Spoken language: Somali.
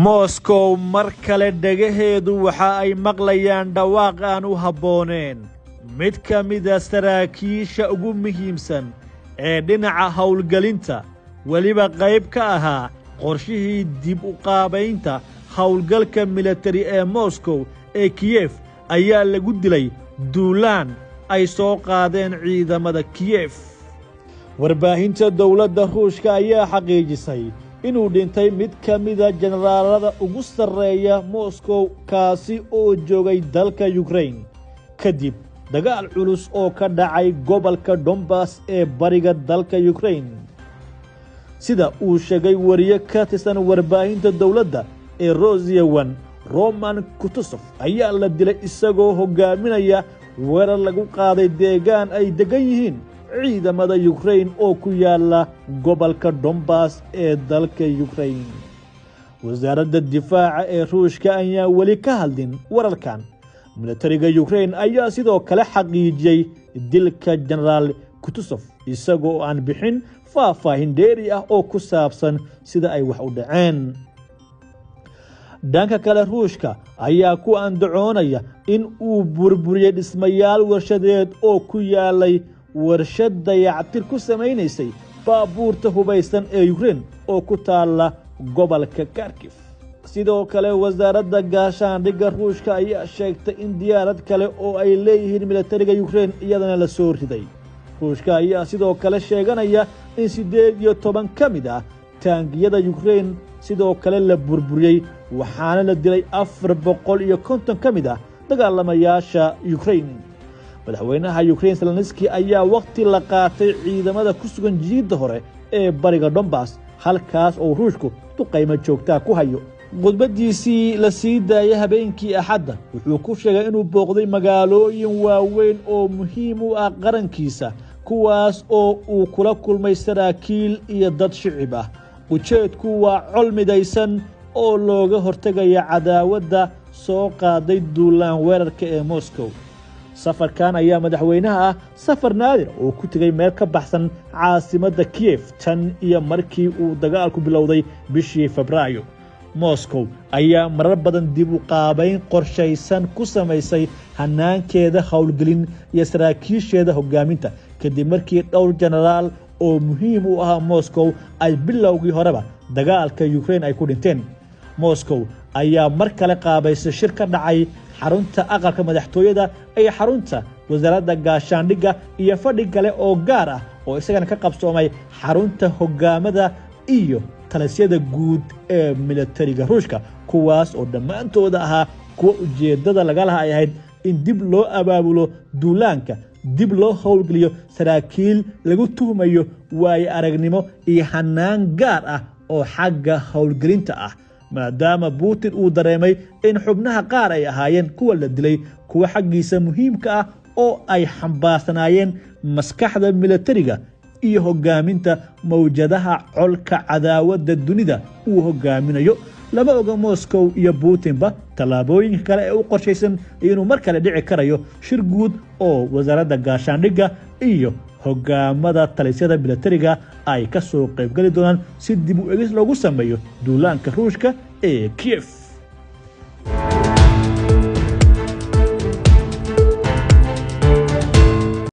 Moscow mar kale dhagaheedu waxa ay maqlayaan dhawaaq aan u habbooneen. Mid ka mid ah saraakiisha ugu muhiimsan ee dhinaca hawlgelinta weliba qayb ka ahaa qorshihii dib u qaabaynta hawlgalka military ee Moscow ee Kiev ayaa lagu dilay duulaan ay soo qaadeen ciidamada Kiev. Warbaahinta dowladda Ruushka ayaa xaqiijisay inuu dhintay mid ka mid ah generaalada ugu sarreeya Moscow kaasi oo joogay dalka Ukraine kadib dagaal culus oo ka dhacay gobolka Donbass ee bariga dalka Ukraine. sida uu sheegay wariye ka tirsan warbaahinta dowladda ee Russia Roman Kutusov ayaa la dilay isagoo hogaaminaya weerar lagu qaaday deegaan ay degan yihiin ciidamada Ukraine oo ku yaala gobolka Donbass ee dalka Ukraine. wasaaradda difaaca ee Ruushka ayaa weli ka hadlin wararkan. militariga Ukraine ayaa sidoo kale xaqiijiyay dilka General Kutusov isagoo aan bixin faahfaahin dheeri ah oo ku saabsan sida ay wax u dhaceen. dhanka kale Ruushka ayaa ku andacoonaya in uu burburiyay dhismayaal warshadeed oo ku yaalay warshad dayactir ku samaynaysay baabuurta hubaysan ee Ukraine oo ku taala gobolka Kharkiv. sidoo kale wasaaradda gaashaandhigga Ruushka ayaa sheegtay in diyaarad kale oo ay leeyihiin militariga Ukraine iyadana la soo riday. Ruushka ayaa sidoo kale sheeganaya in 18 ka mid ah taangiyada Ukraine sidoo kale la burburiyay waxaana la dilay 450 ka mid ah dagaalamayaasha Ukraine. madaxweynaha Ukraine Zelensky ayaa waqti la qaatay ciidamada ku sugan jiidda hore ee bariga Donbass halkaas oo Ruushku duqeymo joogta ku hayo. khudbadiisii la sii daayay habeenkii Axadda wuxuu ku sheegay inuu booqday magaalooyin waaweyn oo muhiim u ah qarankiisa kuwaas oo uu kula kulmay saraakiil iyo dad shicib ah. ujeedku waa col midaysan oo looga hortagaya cadaawadda soo qaaday duulaan weerarka ee Moscow. safarkan ayaa madaxweynaha ah safar naadir oo ku tagay meel ka baxsan caasimadda Kiev tan iyo markii uu dagaalku bilowday bishii Febraayo. Moscow ayaa marar badan dib u qaabayn qorshaysan ku samaysay hanaankeeda hawlgelin iyo saraakiisheeda hogaaminta kadib markii dhowr generaal oo muhiim u ah Moscow ay bilowgii horeba dagaalka Ukraine ay ku dhinteen. Moscow ayaa mar kale qaabaysay shir ka dhacay xarunta aqalka madaxtooyada ee xarunta wasaaradda gaashaandhigga iyo fadhi kale oo gaar ah oo isagana ka qabsoomay xarunta hogaamada iyo talisyada guud ee militariga Ruushka kuwaas oo dhammaantooda ahaa kuwa ujeedada laga lahaa ay ahayd in dib loo abaabulo duulaanka dib loo howlgeliyo saraakiil lagu tuhmayo waayo aragnimo iyo hanaan gaar ah oo xagga howlgelinta ah maadaama Putin uu dareemay in xubnaha qaar ay ahaayeen kuwa la dilay kuwa xaggiisa muhiimka ah oo ay xambaarsanayeen maskaxda militariga iyo hogaaminta mawjadaha colka cadaawadda dunida uu hogaaminayo. lama oga Moscow iyo Putinba talaabooyinka kale ee u qorshaysan inuu mar kale dhici karayo shir guud oo wasaaradda gaashaandhigga iyo hogaamada talisyada militariga ay ka soo qayb gali doonaan si dib u eegis loogu sameeyo duulaanka Ruushka ee Kiev.